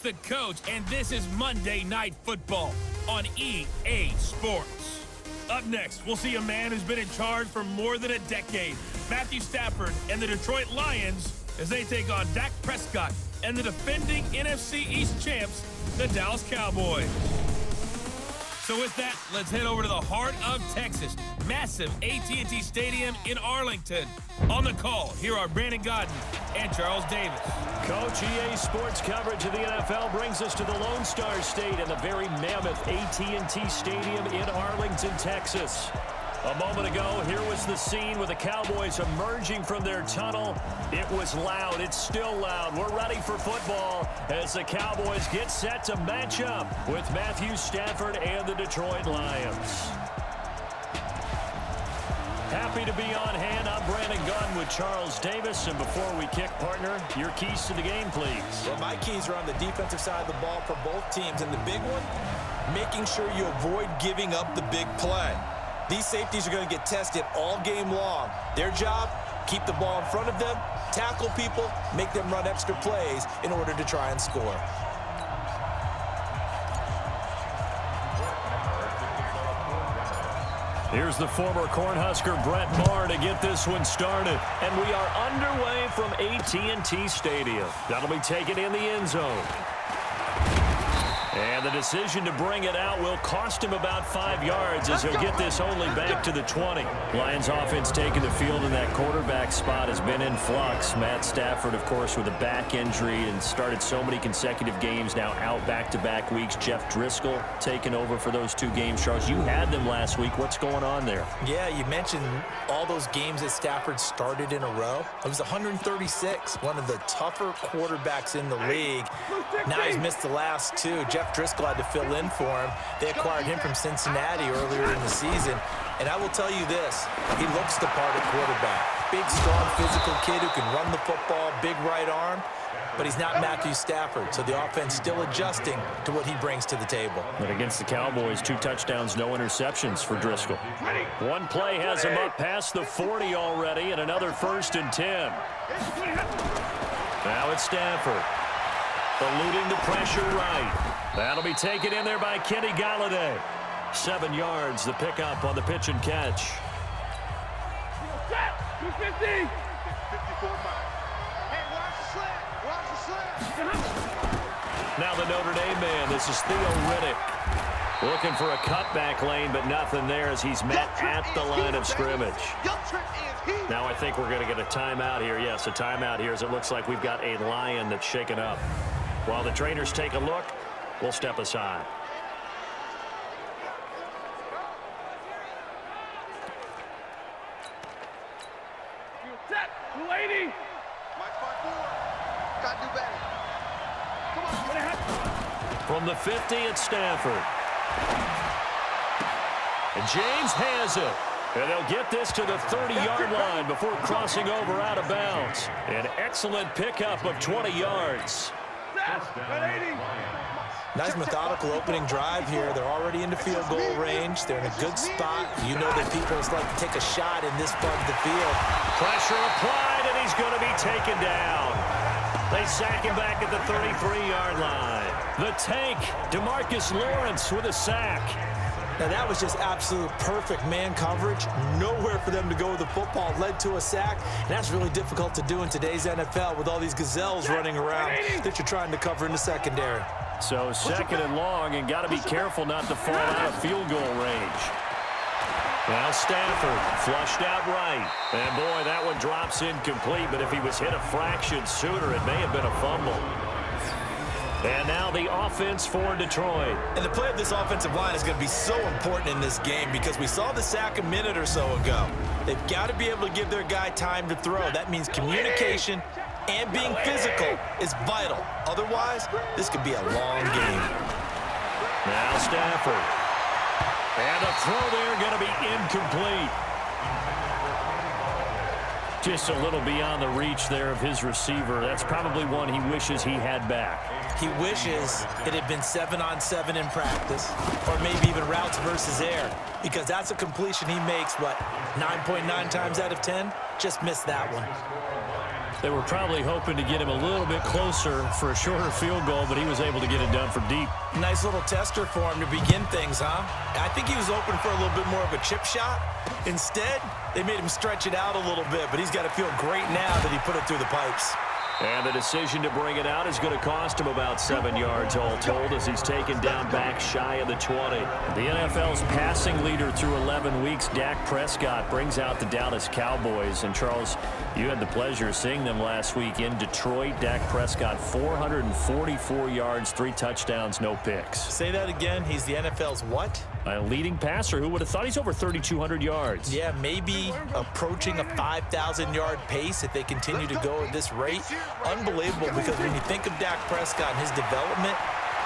The coach, and this is Monday Night Football on EA Sports. Up next, we'll see a man who's been in charge for more than a decade, Matthew Stafford and the Detroit Lions, as they take on Dak Prescott and the defending NFC East champs, the Dallas Cowboys. So with that, let's head over to the heart of Texas, massive AT&T Stadium in Arlington. On the call, here are Brandon Godden and Charles Davis. Coach, EA Sports coverage of the NFL brings us to the Lone Star State and the very mammoth AT&T Stadium in Arlington, Texas. A moment ago, here was the scene with the Cowboys emerging from their tunnel. It was loud. It's still loud. We're ready for football as the Cowboys get set to match up with Matthew Stafford and the Detroit Lions. Happy to be on hand. I'm Brandon Gunn with Charles Davis. And before we kick, partner, your keys to the game, please. Well, my keys are on the defensive side of the ball for both teams. And the big one, making sure you avoid giving up the big play. These safeties are going to get tested all game long. Their job, keep the ball in front of them, tackle people, make them run extra plays in order to try and score. Here's the former Cornhusker Brett Maher to get this one started. And we are underway from AT&T Stadium. That'll be taken in the end zone. And the decision to bring it out will cost him about 5 yards as he'll get this only back to the 20. Lions offense taking the field in that quarterback spot has been in flux. Matt Stafford, of course, with a back injury and started so many consecutive games now out back-to-back weeks. Jeff Driscoll taking over for those 2 games. Charles, you had them last week. What's going on there? Yeah, you mentioned all those games that Stafford started in a row. It was 136, one of the tougher quarterbacks in the league. Now he's missed the last 2. Jeff Driscoll had to fill in for him. They acquired him from Cincinnati earlier in the season. And I will tell you this, he looks the part at quarterback. Big, strong, physical kid who can run the football, big right arm. But he's not Matthew Stafford, so the offense still adjusting to what he brings to the table. But against the Cowboys, 2 touchdowns, no interceptions for Driscoll. One play has him up past the 40 already, and another 1st and 10. Now it's Stafford. Eluding the pressure right. That'll be taken in there by Kenny Galladay. 7 yards, the pickup on the pitch and catch. 250. Now the Notre Dame man, this is Theo Riddick. Looking for a cutback lane, but nothing there as he's met at the line of scrimmage. Now I think we're going to get a timeout here. Yes, a timeout here as it looks like we've got a Lion that's shaken up. While the trainers take a look, we'll step aside. Set, 280. Got to do better. Come on. From the 50, it's Stafford. And James has it. And they'll get this to the 30-yard line before crossing over out of bounds. An excellent pickup of 20 yards. Nice methodical opening drive here. They're already into field goal range. They're in a good spot. You know that people just like to take a shot in this part of the field. Pressure applied, and he's going to be taken down. They sack him back at the 33-yard line. The tank, DeMarcus Lawrence with a sack. Now that was just absolute perfect man coverage. Nowhere for them to go with the football. Led to a sack. And that's really difficult to do in today's NFL with all these gazelles running around that you're trying to cover in the secondary. So 2nd and long, and got to be careful not to fall out of field goal range. Now Stafford flushed out right. And boy, that one drops incomplete, but if he was hit a fraction sooner, it may have been a fumble. And now the offense for Detroit. And the play of this offensive line is going to be so important in this game because we saw the sack a minute or so ago. They've got to be able to give their guy time to throw. That means communication and being physical is vital. Otherwise, this could be a long game. Now Stafford. And a throw there going to be incomplete. Just a little beyond the reach there of his receiver. That's probably one he wishes he had back. He wishes it had been 7-on-7 in practice, or maybe even routes versus air, because that's a completion he makes, 9.9 times out of 10? Just missed that one. They were probably hoping to get him a little bit closer for a shorter field goal, but he was able to get it done from deep. Nice little tester for him to begin things, huh? I think he was open for a little bit more of a chip shot. Instead, they made him stretch it out a little bit, but he's got to feel great now that he put it through the pipes. And the decision to bring it out is going to cost him about 7 yards all told as he's taken down back shy of the 20. The NFL's passing leader through 11 weeks, Dak Prescott, brings out the Dallas Cowboys. And, Charles, you had the pleasure of seeing them last week in Detroit. Dak Prescott, 444 yards, 3 touchdowns, no picks. Say that again. He's the NFL's what? A leading passer. Who would have thought? He's over 3,200 yards. Yeah, maybe approaching a 5,000-yard pace if they continue to go at this rate. Unbelievable, because when you think of Dak Prescott and his development,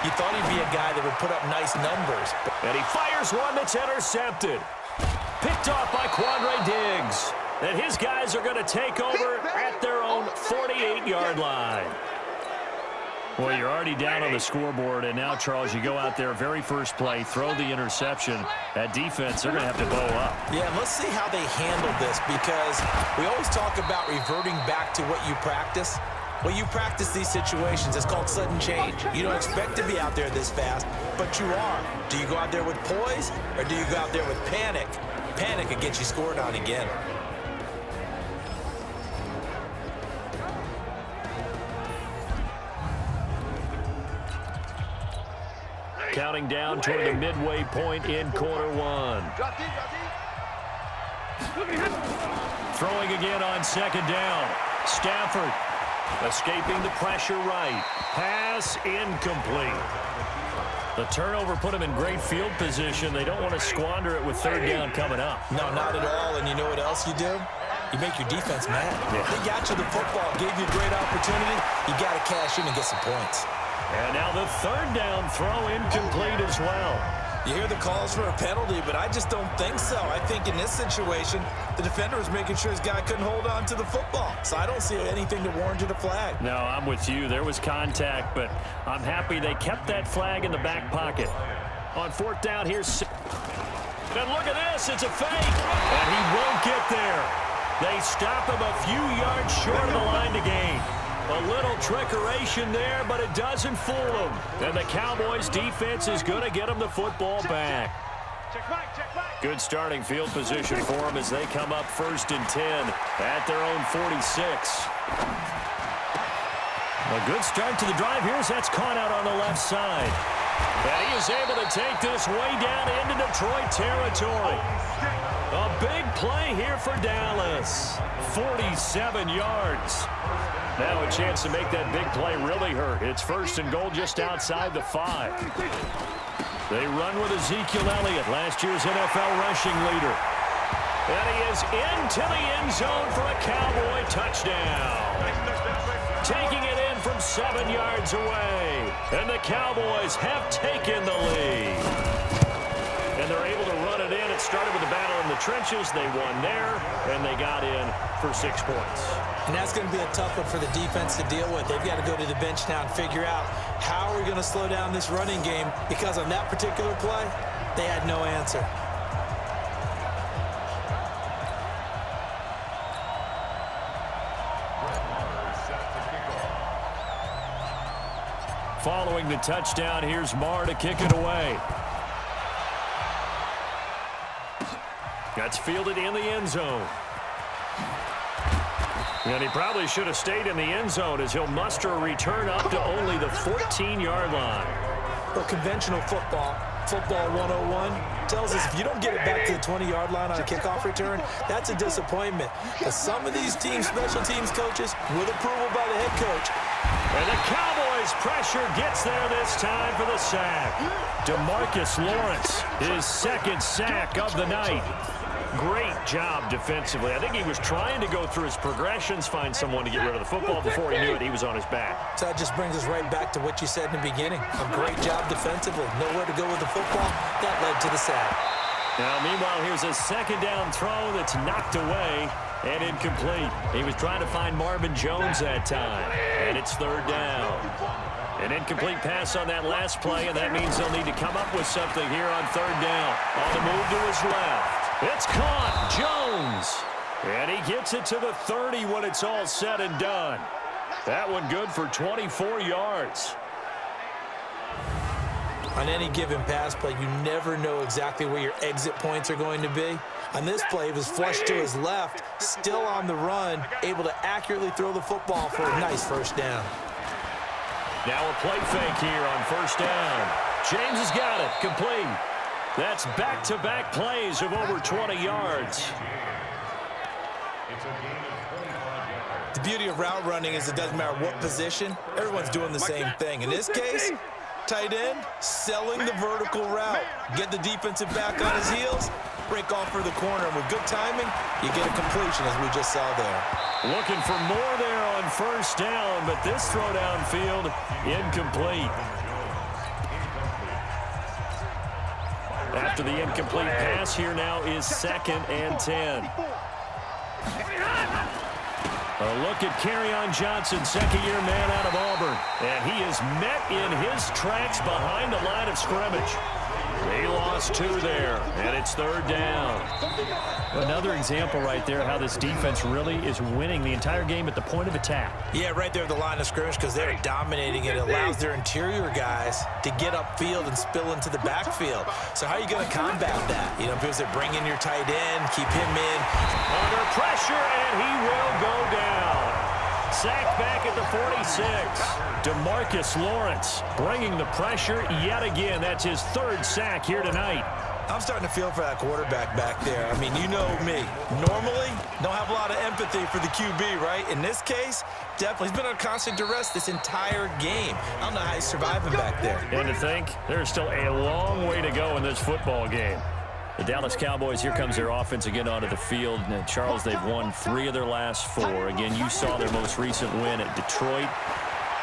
you thought he'd be a guy that would put up nice numbers. And he fires one that's intercepted. Picked off by Quandre Diggs. And his guys are going to take over at their own 48-yard line. Well, you're already down on the scoreboard, and now, Charles, you go out there, very first play, throw the interception. That defense, they're going to have to bow up. Yeah, let's see how they handle this, because we always talk about reverting back to what you practice. Well, you practice these situations. It's called sudden change. You don't expect to be out there this fast, but you are. Do you go out there with poise, or do you go out there with panic? Panic could get you scored on again. Counting down toward the midway point in quarter one. Throwing again on second down. Stafford escaping the pressure right. Pass incomplete. The turnover put him in great field position. They don't want to squander it with third down coming up. No, not at all. And you know what else you do? You make your defense mad. Yeah. They got you the football, gave you a great opportunity. You got to cash in and get some points. And now the third down throw incomplete as well. You hear the calls for a penalty, but I just don't think so. I think in this situation, the defender was making sure his guy couldn't hold on to the football. So I don't see anything that warranted a flag. No, I'm with you. There was contact, but I'm happy they kept that flag in the back pocket. On fourth down, here's... And look at this. It's a fake. And he won't get there. They stop him a few yards short of the line to gain. A little trickeration there, but it doesn't fool them. And the Cowboys' defense is going to get them the football back. Good starting field position for them as they come up 1st and 10 at their own 46. A good start to the drive here as that's caught out on the left side. And he is able to take this way down into Detroit territory. A big play here for Dallas. 47 yards. Now a chance to make that big play really hurt. It's 1st and goal just outside the 5. They run with Ezekiel Elliott, last year's NFL rushing leader. And he is into the end zone for a Cowboy touchdown. Taking it in from 7 yards away. And the Cowboys have taken the lead. And they're able to run it in. It started with a battle in the trenches. They won there, and they got in for 6 points. And that's going to be a tough one for the defense to deal with. They've got to go to the bench now and figure out how are we going to slow down this running game, because on that particular play, they had no answer. Following the touchdown, here's Marr to kick it away. That's fielded in the end zone. And he probably should have stayed in the end zone as he'll muster a return up to only the 14-yard line. Well, conventional football 101, tells us if you don't get it back to the 20-yard line on a kickoff return, that's a disappointment. But some of these teams, special teams coaches, with approval by the head coach. And the Cowboys' pressure gets there this time for the sack. DeMarcus Lawrence, his 2nd sack of the night. Great job defensively. I think he was trying to go through his progressions, find someone to get rid of the football. Before he knew it, he was on his back. So that just brings us right back to what you said in the beginning. A great job defensively. Nowhere to go with the football. That led to the sack. Now, meanwhile, here's a 2nd down throw that's knocked away and incomplete. He was trying to find Marvin Jones that time, and it's 3rd down. An incomplete pass on that last play, and that means they'll need to come up with something here on 3rd down. On the move to his left. It's caught. Jones. And he gets it to the 30 when it's all said and done. That one good for 24 yards. On any given pass play, you never know exactly where your exit points are going to be. On this play, it was flushed to his left, still on the run, able to accurately throw the football for a nice first down. Now a play fake here on first down. James has got it, complete. That's back-to-back plays of over 20 yards. The beauty of route running is it doesn't matter what position, everyone's doing the same thing. In this case, tight end, selling the vertical route. Get the defensive back on his heels, break off for the corner, and with good timing, you get a completion, as we just saw there. Looking for more there on first down, but this throw downfield, incomplete. After the incomplete pass, here now is 2nd and 10. A look at Kerryon Johnson, second-year man out of Auburn. And he is met in his tracks behind the line of scrimmage. They lost 2 there, and it's 3rd down. Another example right there how this defense really is winning the entire game at the point of attack. Yeah, right there at the line of scrimmage because they're dominating it. It allows their interior guys to get upfield and spill into the backfield. So how are you going to combat that? You know, because they bring in your tight end, keep him in. Under pressure, and he will go down. Sacked back at the 46. DeMarcus Lawrence bringing the pressure yet again. That's his 3rd sack here tonight. I'm starting to feel for that quarterback back there. I mean, you know me. Normally, don't have a lot of empathy for the QB, right? In this case, definitely. He's been on constant duress this entire game. I don't know how he's surviving back there. And to think, there's still a long way to go in this football game. The Dallas Cowboys, here comes their offense again onto the field. And Charles, they've won 3 of their last 4. Again, you saw their most recent win at Detroit.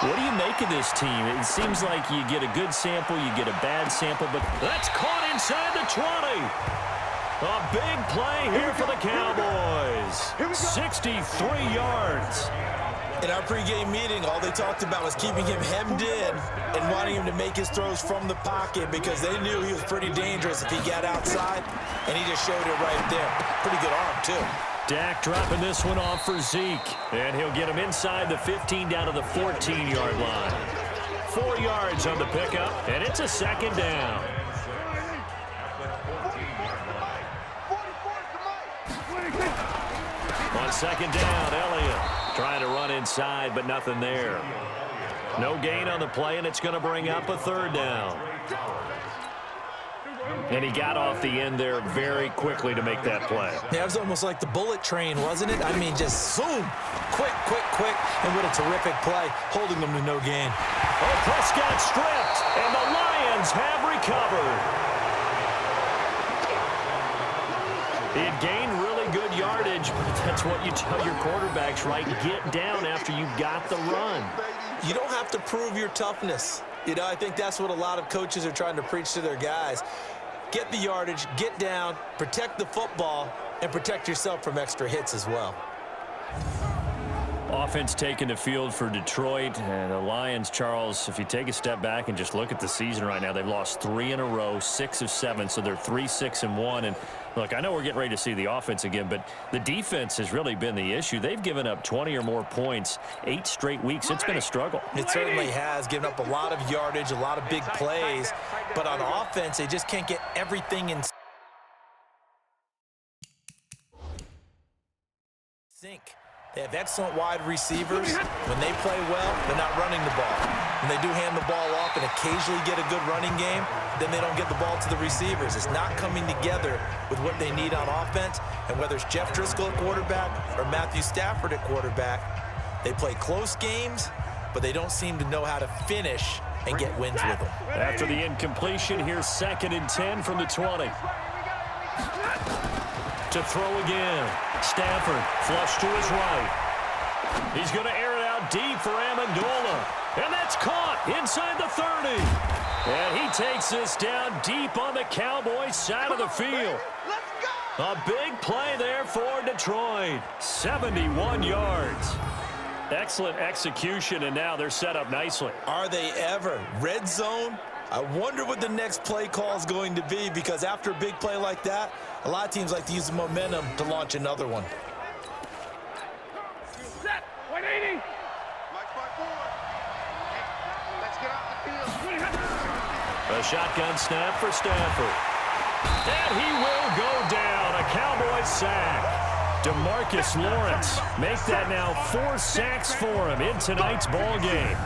What do you make of this team? It seems like you get a good sample, you get a bad sample, but that's caught inside the 20. A big play here for the Cowboys. 63 yards. In our pregame meeting, all they talked about was keeping him hemmed in and wanting him to make his throws from the pocket because they knew he was pretty dangerous if he got outside, and he just showed it right there. Pretty good arm, too. Dak dropping this one off for Zeke, and he'll get him inside the 15 down to the 14-yard line. 4 yards on the pickup, and it's a 2nd down. On 2nd down, Elliott trying to run inside, but nothing there. No gain on the play, and it's going to bring up a 3rd down. And he got off the end there very quickly to make that play. Yeah, it was almost like the bullet train, wasn't it? I mean, just zoom, quick, and what a terrific play, holding them to no gain. Oh, Prescott stripped, and the Lions have recovered. It gained really good yardage, but that's what you tell your quarterbacks, right? Get down after you got the run. You don't have to prove your toughness. You know, I think that's what a lot of coaches are trying to preach to their guys. Get the yardage, get down, protect the football, and protect yourself from extra hits as well. Offense taking the field for Detroit, and the Lions, Charles, if you take a step back and just look at the season right now, they've lost 3 in a row, 6 of 7, so they're 3-6-1. And look, I know we're getting ready to see the offense again, but the defense has really been the issue. They've given up 20 or more points 8 straight weeks. It's been a struggle. It certainly has given up a lot of yardage, a lot of big plays, but on offense, they just can't get everything in sync. They have excellent wide receivers. When they play well, they're not running the ball. When they do hand the ball off and occasionally get a good running game, then they don't get the ball to the receivers. It's not coming together with what they need on offense. And whether it's Jeff Driscoll at quarterback or Matthew Stafford at quarterback, they play close games, but they don't seem to know how to finish and get wins with them. After the incompletion, here's 2nd and 10 from the 20. To throw again. Stafford flush to his right. He's going to air it out deep for Amendola. And that's caught inside the 30. And he takes this down deep on the Cowboys side of the field. A big play there for Detroit. 71 yards. Excellent execution, and now they're set up nicely. Are they ever? Red zone? I wonder what the next play call is going to be, because after a big play like that, a lot of teams like to use the momentum to launch another one. A shotgun snap for Stafford. And he will go down. A Cowboys sack. DeMarcus Lawrence make that now 4 sacks for him in tonight's ball game.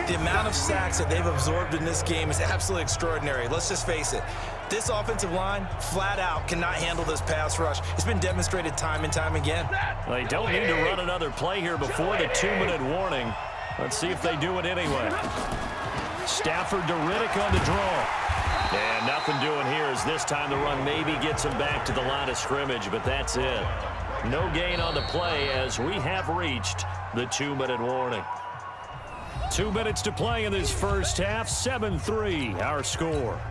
The amount of sacks that they've absorbed in this game is absolutely extraordinary. Let's just face it. This offensive line, flat out, cannot handle this pass rush. It's been demonstrated time and time again. They don't need to run another play here before the 2-minute warning. Let's see if they do it anyway. Stafford to Riddick on the draw. And nothing doing here as this time the run maybe gets him back to the line of scrimmage, but that's it. No gain on the play as we have reached the 2-minute warning. 2 minutes to play in this first half. 7-3 our score.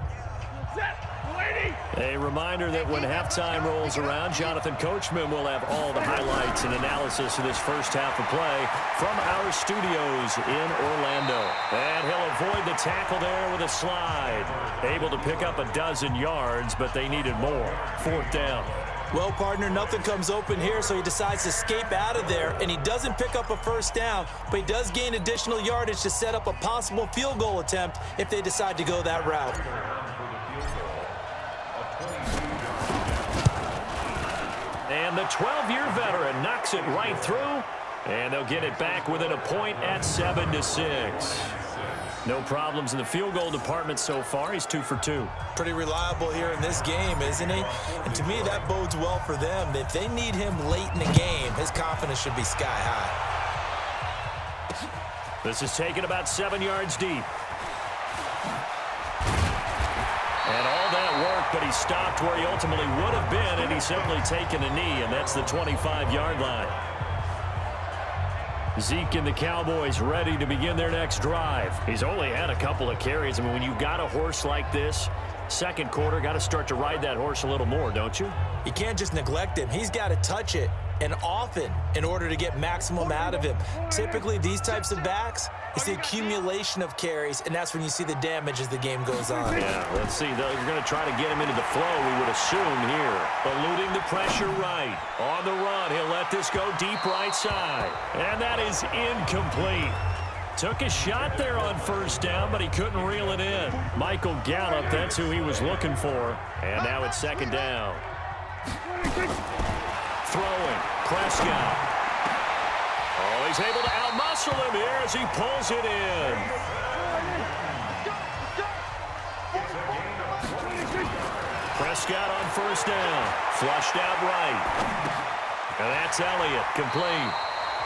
A reminder that when halftime rolls around, Jonathan Coachman will have all the highlights and analysis of this first half of play from our studios in Orlando. And he'll avoid the tackle there with a slide. Able to pick up a dozen yards, but they needed more. 4th down. Well, partner, nothing comes open here, so he decides to escape out of there, and he doesn't pick up a first down, but he does gain additional yardage to set up a possible field goal attempt if they decide to go that route. And the 12-year veteran knocks it right through, and they'll get it back within a point at 7-6. No problems in the field goal department so far. He's 2 for 2. Pretty reliable here in this game, isn't he? And to me, that bodes well for them. If they need him late in the game, his confidence should be sky high. This is taken about 7 yards deep. And all that work, but he stopped where he ultimately would have been, and he's simply taken a knee, and that's the 25-yard line. Zeke and the Cowboys ready to begin their next drive. He's only had a couple of carries. I mean, when you've got a horse like this, second quarter, got to start to ride that horse a little more, don't you? You can't just neglect him. He's got to touch it, and often, in order to get maximum out of him. Typically, these types of backs, it's the accumulation of carries, and that's when you see the damage as the game goes on. Yeah, let's see. They're going to try to get him into the flow, we would assume here. Eluding the pressure right. On the run, he'll let this go deep right side. And that is incomplete. Took a shot there on first down, but he couldn't reel it in. Michael Gallup, that's who he was looking for. And now it's second down. Throwing, Prescott. Oh, he's able to outmuscle him here as he pulls it in. Prescott on first down. Flushed out right. And that's Elliott, complete.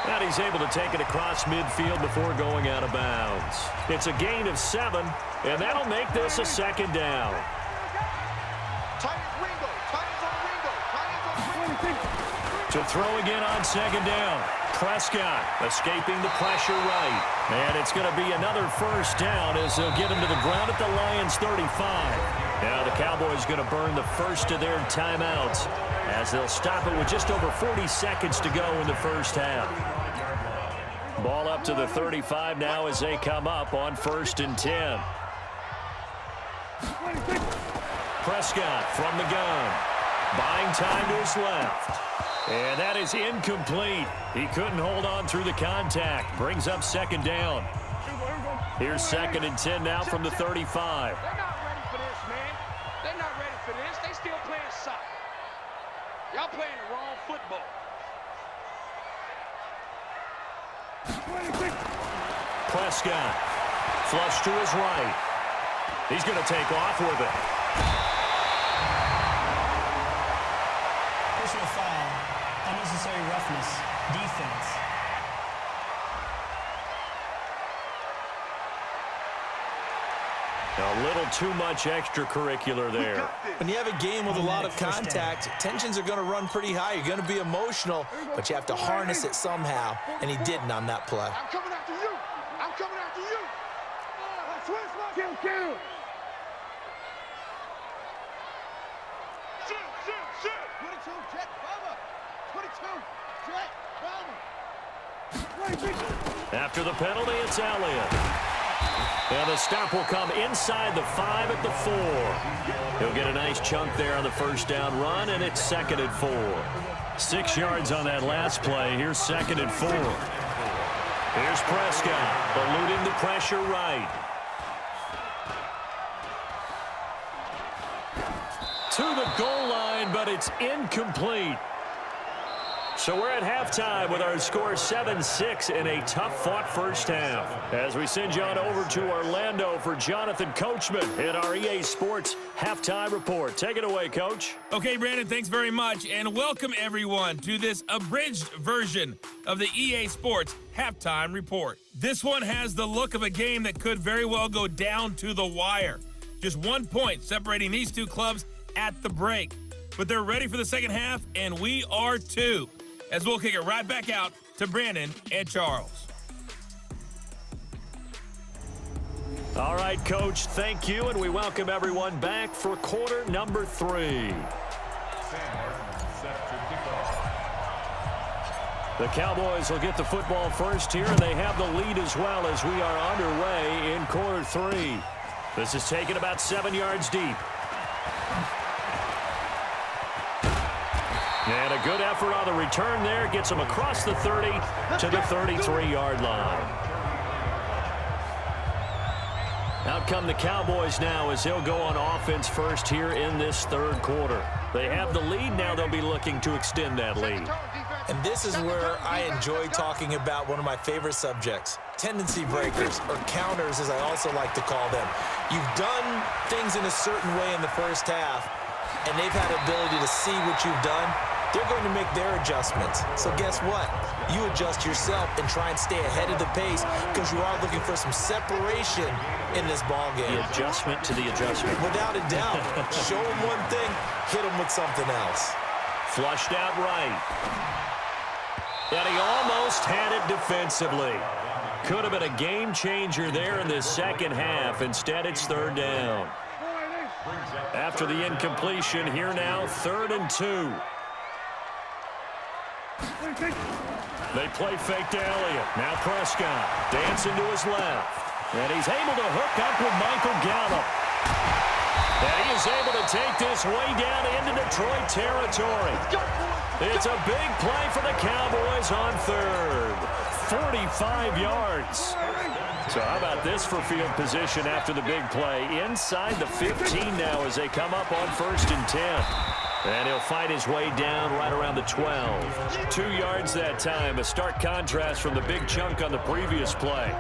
And he's able to take it across midfield before going out of bounds. It's a gain of 7, and that'll make this a second down. To throw again on second down. Prescott escaping the pressure right. And it's going to be another first down as they'll get him to the ground at the Lions' 35. Now the Cowboys going to burn the first of their timeouts as they'll stop it with just over 40 seconds to go in the first half. Ball up to the 35 now as they come up on 1st and 10. Prescott from the gun. Buying time to his left. And that is incomplete. He couldn't hold on through the contact. Brings up second down. Here's 2nd and 10 now from the 35. They're not ready for this, man. They're not ready for this. They still playing soccer. Y'all playing the wrong football. Prescott. Flush to his right. He's going to take off with it. Personal foul. Unnecessary roughness. Defense. A little too much extracurricular there. When you have a game with a lot of contact, tensions are going to run pretty high. You're going to be emotional, but you have to harness it somehow, and he didn't on that play. I'm coming after you. I'm coming after you. Kill. Shoot. 22, jet, bomber. 22, jet, bomber. After the penalty, it's Elliott. And the stop will come inside the 5 at the 4. He'll get a nice chunk there on the first down run, and it's 2nd and 4. 6 yards on that last play. Here's 2nd and 4. Here's Prescott, eluding the pressure right. to the goal line, but it's incomplete. So we're at halftime with our score 7-6 in a tough-fought first half. As we send you on over to Orlando for Jonathan Coachman in our EA Sports Halftime Report. Take it away, Coach. Okay, Brandon, thanks very much, and welcome everyone to this abridged version of the EA Sports Halftime Report. This one has the look of a game that could very well go down to the wire. Just 1 point separating these two clubs at the break. But they're ready for the second half, and we are too. As we'll kick it right back out to Brandon and Charles. All right, Coach, thank you, and we welcome everyone back for quarter number 3. The Cowboys will get the football first here, and they have the lead as well as we are underway in quarter 3. This is taken about 7 yards deep. And a good effort on the return there. Gets them across the 30 to the 33-yard line. Out come the Cowboys now as they'll go on offense first here in this third quarter. They have the lead. Now they'll be looking to extend that lead. And this is where I enjoy talking about one of my favorite subjects, tendency breakers, or counters as I also like to call them. You've done things in a certain way in the first half, and they've had the ability to see what you've done. They're going to make their adjustments. So guess what? You adjust yourself and try and stay ahead of the pace because you are looking for some separation in this ball game. The adjustment to the adjustment. Without a doubt. Show them one thing, hit them with something else. Flushed out right. And he almost had it defensively. Could have been a game changer there in this second half. Instead, it's third down. After the incompletion, here now, 3rd and 2. They play fake to Elliott. Now Prescott dancing to his left. And he's able to hook up with Michael Gallup. And he is able to take this way down into Detroit territory. It's a big play for the Cowboys on 3rd. 45 yards. So how about this for field position after the big play? Inside the 15 now as they come up on 1st and 10. And he'll fight his way down right around the 12. 2 yards that time. A stark contrast from the big chunk on the previous play.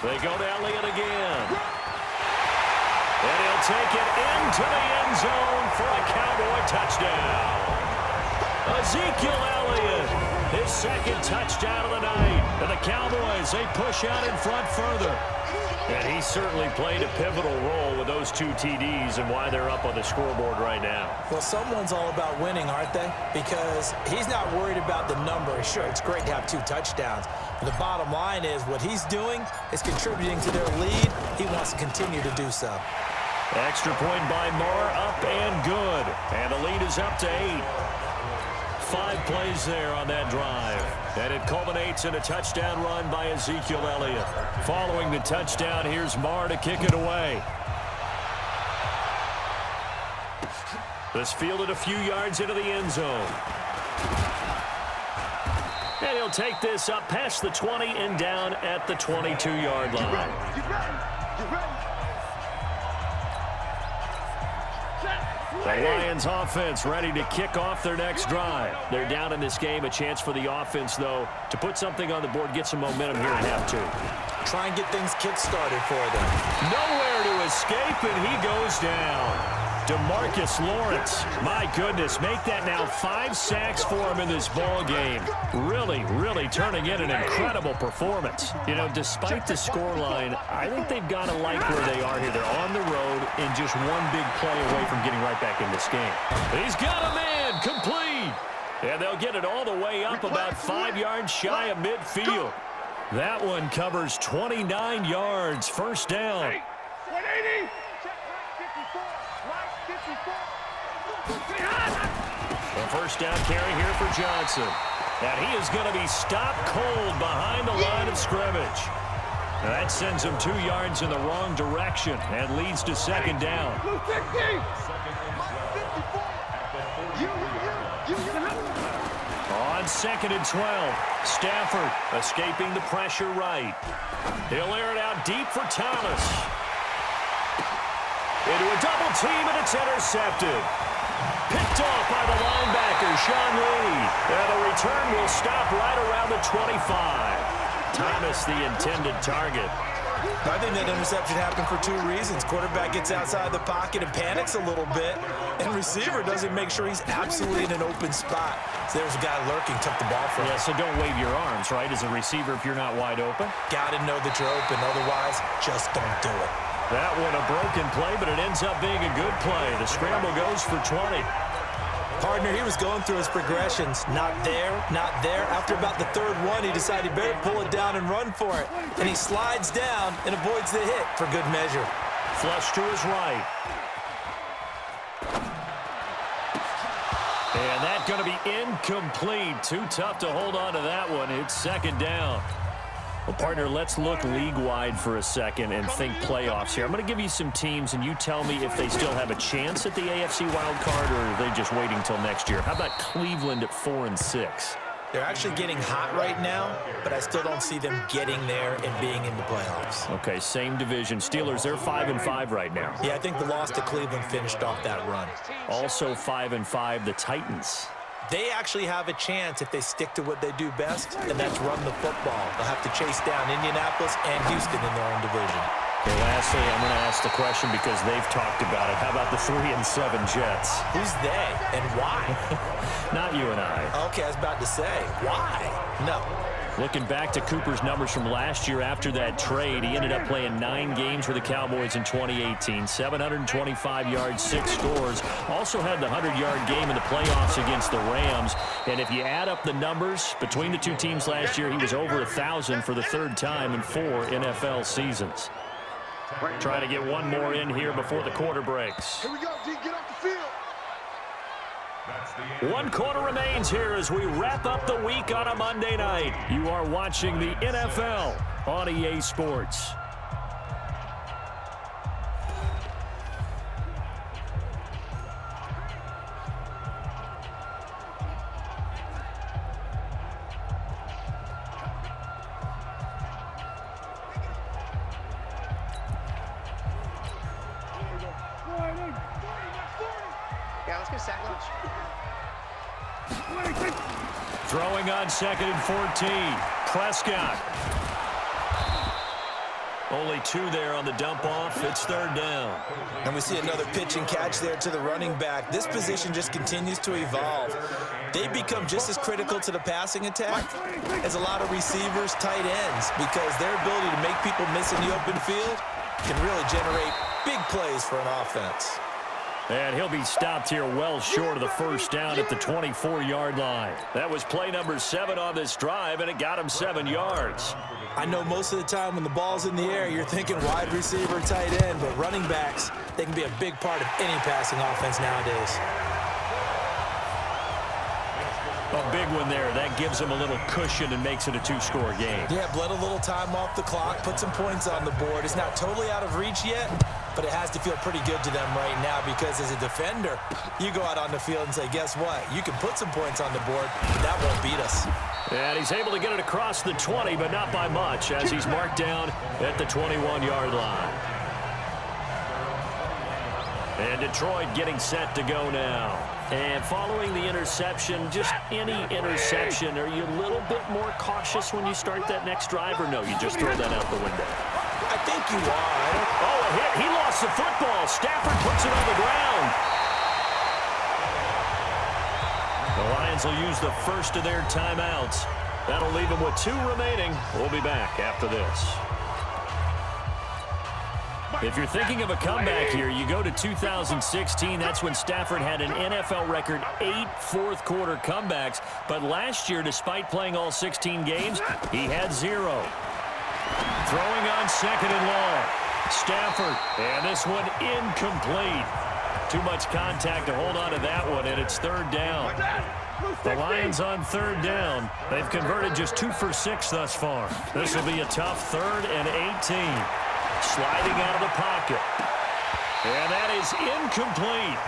They go to Elliott again. And he'll take it into the end zone for a Cowboy touchdown. Ezekiel Elliott, his 2nd touchdown of the night. And the Cowboys, they push out in front further. And he certainly played a pivotal role with those 2 TDs and why they're up on the scoreboard right now. Well, someone's all about winning, aren't they? Because he's not worried about the number. Sure, it's great to have 2 touchdowns. But the bottom line is what he's doing is contributing to their lead. He wants to continue to do so. Extra point by Moore, up and good. And the lead is up to 8. 5 plays there on that drive. And it culminates in a touchdown run by Ezekiel Elliott. Following the touchdown, here's Moore to kick it away. This fielded a few yards into the end zone. And he'll take this up past the 20 and down at the 22-yard line. The Lions offense ready to kick off their next drive. They're down in this game. A chance for the offense, though, to put something on the board, get some momentum here at half 2. Try and get things kick-started for them. Nowhere to escape, and he goes down. DeMarcus Lawrence, my goodness, make that now 5 sacks for him in this ball game. Really turning in an incredible performance. You know, despite the scoreline, I think they've got to like where they are here. They're on the road and just one big play away from getting right back in this game. He's got a man, complete. And they'll get it all the way up about 5 yards shy of midfield. That one covers 29 yards, first down. 180. The first down carry here for Johnson. And he is going to be stopped cold behind the line of scrimmage. And that sends him 2 yards in the wrong direction and leads to second down. On 2nd and 12. Stafford escaping the pressure right. He'll air it out deep for Thomas. Into a double team, and it's intercepted. Picked off by the linebacker, Sean Lee. And the return will stop right around the 25. Thomas, the intended target. I think that interception happened for 2 reasons. Quarterback gets outside the pocket and panics a little bit, and receiver doesn't make sure he's absolutely in an open spot. So there's a guy lurking, took the ball from him. Yeah, so don't wave your arms, right, as a receiver if you're not wide open. Got to know that you're open. Otherwise, just don't do it. That one a broken play, but it ends up being a good play. The scramble goes for 20. Partner, he was going through his progressions. Not there, not there. After about the 3rd one, he decided he better pull it down and run for it. And he slides down and avoids the hit for good measure. Flush to his right. And that's going to be incomplete. Too tough to hold on to that one. It's 2nd down. Well, partner, let's look league-wide for a second and think playoffs here. I'm going to give you some teams, and you tell me if they still have a chance at the AFC wild card, or are they just waiting until next year? How about Cleveland at 4-6? They're actually getting hot right now, but I still don't see them getting there and being in the playoffs. Okay, same division. Steelers, they're 5-5 right now. Yeah, I think the loss to Cleveland finished off that run. Also 5-5, the Titans. They actually have a chance if they stick to what they do best, and that's run the football. They'll have to chase down Indianapolis and Houston in their own division. Okay, lastly, I'm going to ask the question because they've talked about it. How about the 3-7 Jets? Who's they and why? Not you and I. Okay, I was about to say, why? No. Looking back to Cooper's numbers from last year after that trade, he ended up playing 9 games for the Cowboys in 2018. 725 yards, 6 scores. Also had the 100-yard game in the playoffs against the Rams. And if you add up the numbers between the 2 teams last year, he was over 1,000 for the 3rd time in 4 NFL seasons. Trying to get one more in here before the quarter breaks. Here we go, D. Get off the field. 1 quarter remains here as we wrap up the week on a Monday night. You are watching the NFL on EA Sports. Yeah, let's go sack lunch. Throwing on 2nd and 14. Prescott. Only 2 there on the dump off. It's 3rd down. And we see another pitch and catch there to the running back. This position just continues to evolve. They become just as critical to the passing attack as a lot of receivers, tight ends, because their ability to make people miss in the open field can really generate big plays for an offense. And he'll be stopped here well short of the 1st down at the 24-yard line. That was play number 7 on this drive, and it got him 7 yards. I know most of the time when the ball's in the air, you're thinking wide receiver, tight end, but running backs, they can be a big part of any passing offense nowadays. A big one there. That gives them a little cushion and makes it a 2-score game. Yeah, bled a little time off the clock, put some points on the board. It's not totally out of reach yet, but it has to feel pretty good to them right now because as a defender, you go out on the field and say, guess what? You can put some points on the board, but that won't beat us. And he's able to get it across the 20, but not by much as he's marked down at the 21-yard line. And Detroit getting set to go now. And following the interception, just any interception, are you a little bit more cautious when you start that next drive, or no, you just throw that out the window? I think you are. Oh, a hit. He lost the football. Stafford puts it on the ground. The Lions will use the first of their timeouts. That'll leave them with 2 remaining. We'll be back after this. If you're thinking of a comeback here, you go to 2016. That's when Stafford had an NFL record 8 fourth-quarter comebacks. But last year, despite playing all 16 games, he had 0. Throwing on 2nd and long. Stafford, and this one incomplete. Too much contact to hold on to that one, and it's 3rd down. The Lions on 3rd down. They've converted just 2 for 6 thus far. This will be a tough 3rd and 18. Sliding out of the pocket. And that is incomplete.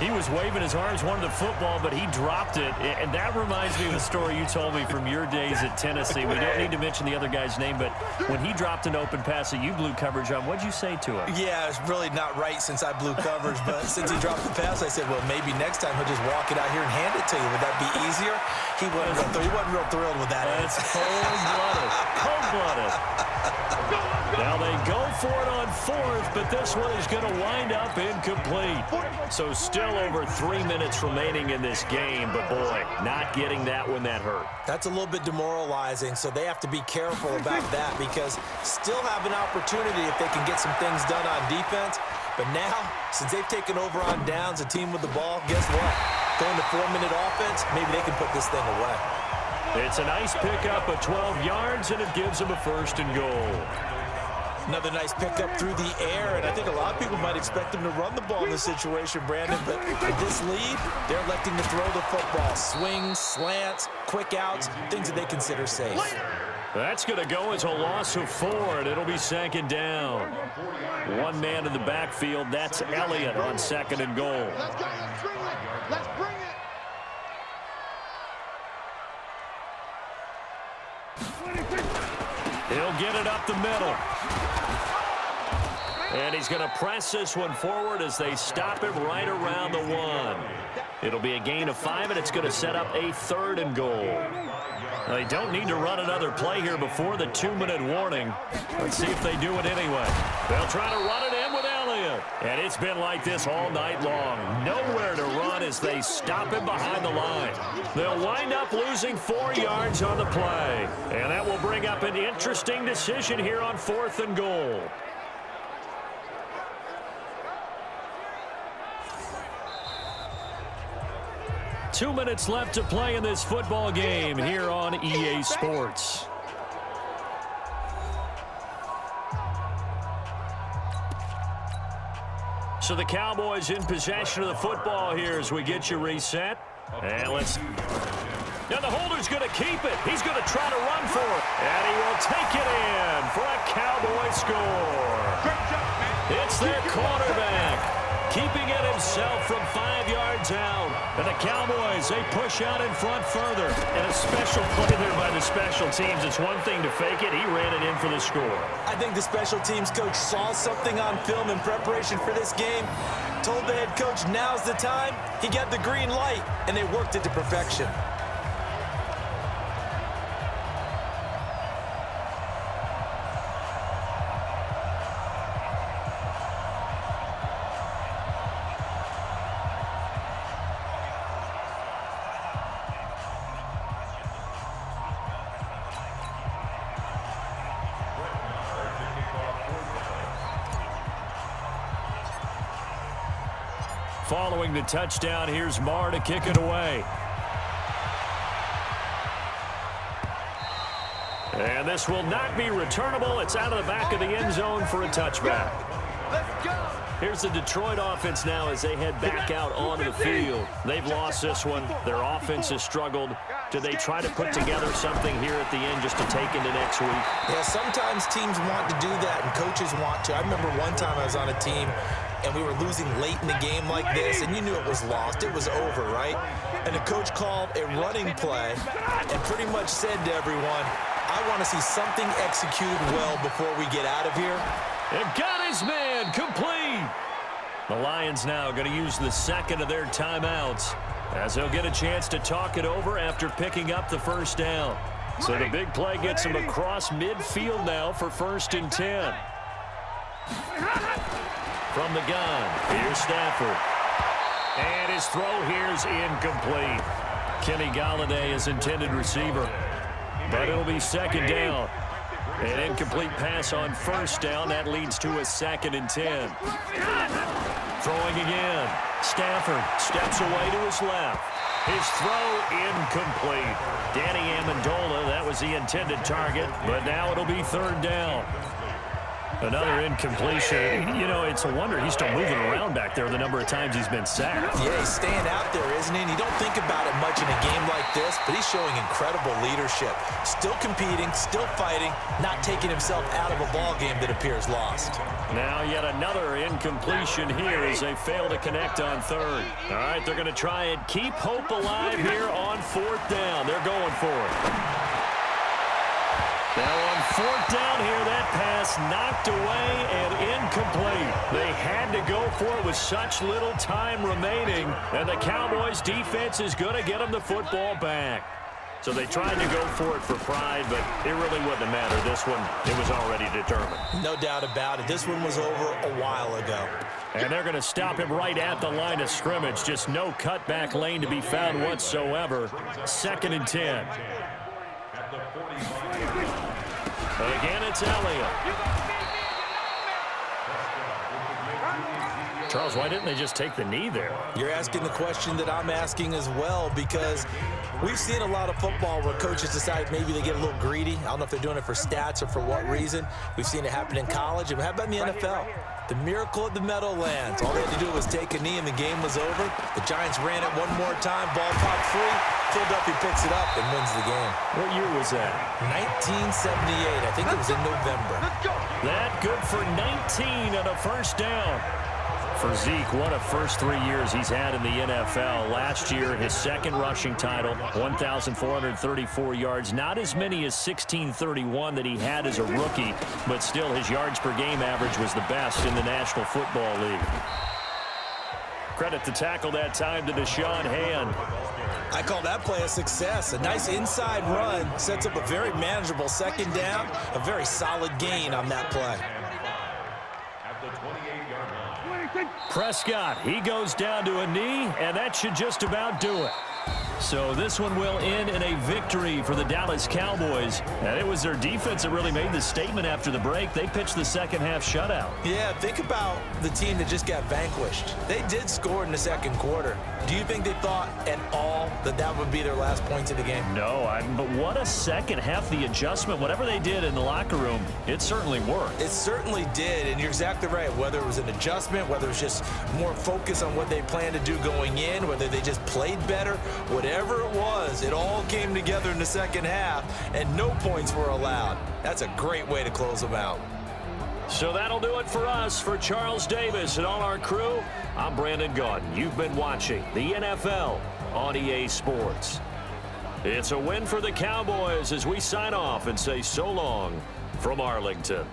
He was waving his arms, wanted the football, but he dropped it. And that reminds me of the story you told me from your days at Tennessee. We don't need to mention the other guy's name, but when he dropped an open pass that you blew coverage on, what'd you say to him? Yeah, it's really not right since I blew coverage, but since he dropped the pass, I said, well, maybe next time he'll just walk it out here and hand it to you. Would that be easier? He wasn't real thrilled with that. That's cold-blooded. Cold-blooded. Now they go for it on fourth, but this one is going to wind up incomplete. So still over 3 minutes remaining in this game, but boy, not getting that one that hurt. That's a little bit demoralizing, so they have to be careful about that because still have an opportunity if they can get some things done on defense. But now, since they've taken over on downs, a team with the ball, guess what? Going to 4-minute offense, maybe they can put this thing away. It's a nice pickup of 12 yards, and it gives them a 1st and goal. Another nice pickup through the air, and I think a lot of people might expect them to run the ball in this situation, Brandon, but with this lead, they're electing to throw the football. Swings, slants, quick outs, things that they consider safe. That's going to go as a loss of 4, and it'll be 2nd down. One man in the backfield, that's Elliott on 2nd and goal. Let's go, let's bring it. Let's bring it. He'll get it up the middle. And he's going to press this one forward as they stop him right around the 1. It'll be a gain of 5, and it's going to set up a 3rd and goal. They don't need to run another play here before the 2-minute warning. Let's see if they do it anyway. They'll try to run it in with Elliott. And it's been like this all night long. Nowhere to run as they stop him behind the line. They'll wind up losing 4 yards on the play. And that will bring up an interesting decision here on 4th and goal. Two minutes left to play in this football game here on EA Sports. So the Cowboys in possession of the football here as we get you reset. And let's... Now the holder's going to keep it. He's going to try to run for it. And he will take it in for a Cowboy score. Great job, man. It's their quarterback, keeping it himself from 5 yards out. And the Cowboys, they push out in front further. And a special play there by the special teams. It's one thing to fake it. He ran it in for the score. I think the special teams coach saw something on film in preparation for this game, told the head coach now's the time. He got the green light, and they worked it to perfection. Following the touchdown, here's Marr to kick it away. And this will not be returnable. It's out of the back of the end zone for a touchback. Let's go. Here's the Detroit offense now as they head back out onto the field. They've lost this one. Their offense has struggled. Do they try to put together something here at the end just to take into next week? Yeah, sometimes teams want to do that, and coaches want to. I remember one time I was on a team, and we were losing late in the game like this, and you knew it was lost. It was over, right? And the coach called a running play and pretty much said to everyone, I want to see something executed well before we get out of here. They've got his man complete. The Lions now going to use the second of their timeouts as they'll get a chance to talk it over after picking up the first down. So the big play gets them across midfield now for 1st and 10. From the gun, here's Stafford. And his throw here's incomplete. Kenny Golladay is intended receiver. But it'll be 2nd down. An incomplete pass on 1st down. That leads to a 2nd and 10. Throwing again. Stafford steps away to his left. His throw incomplete. Danny Amendola, that was the intended target. But now it'll be 3rd down. Another incompletion. You know, it's a wonder he's still moving around back there the number of times he's been sacked. Yeah, he's staying out there, isn't he? And you don't think about it much in a game like this, but he's showing incredible leadership. Still competing, still fighting, not taking himself out of a ball game that appears lost. Now yet another incompletion here as they fail to connect on third. All right, they're going to try and keep hope alive here on fourth down. They're going for it. Now on fourth down here, that pass knocked away and incomplete. They had to go for it with such little time remaining, and the Cowboys defense is going to get them the football back. So they tried to go for it for pride, but it really wouldn't have mattered. This one, it was already determined. No doubt about it. This one was over a while ago. And they're going to stop him right at the line of scrimmage. Just no cutback lane to be found whatsoever. 2nd and 10. Again, it's Elliott. Charles, why didn't they just take the knee there? You're asking the question that I'm asking as well, because we've seen a lot of football where coaches decide maybe they get a little greedy. I don't know if they're doing it for stats or for what reason. We've seen it happen in college. And how about in the NFL? The miracle of the Meadowlands. All they had to do was take a knee and the game was over. The Giants ran it one more time. Ball popped free. Philadelphia picks it up and wins the game. What year was that? 1978. I think it was in November. That good for 19 and a first down. For Zeke, what a first 3 years he's had in the NFL. Last year, his second rushing title, 1,434 yards. Not as many as 1,631 that he had as a rookie, but still his yards per game average was the best in the National Football League. Credit the tackle that time to Deshaun Hand. I call that play a success. A nice inside run sets up a very manageable second down. A very solid gain on that play. Prescott, he goes down to a knee, and that should just about do it. So this one will end in a victory for the Dallas Cowboys. And it was their defense that really made the statement after the break. They pitched the second half shutout. Yeah, think about the team that just got vanquished. They did score in the second quarter. Do you think they thought at all that that would be their last points of the game? No, but what a second half. The adjustment, whatever they did in the locker room, it certainly worked. It certainly did, and you're exactly right. Whether it was an adjustment, whether it was just more focus on what they planned to do going in, whether they just played better, whatever it was, it all came together in the second half, and no points were allowed. That's a great way to close them out. So that'll do it for us. For Charles Davis and all our crew, I'm Brandon Gaudin. You've been watching the NFL on EA Sports. It's a win for the Cowboys as we sign off and say so long from Arlington.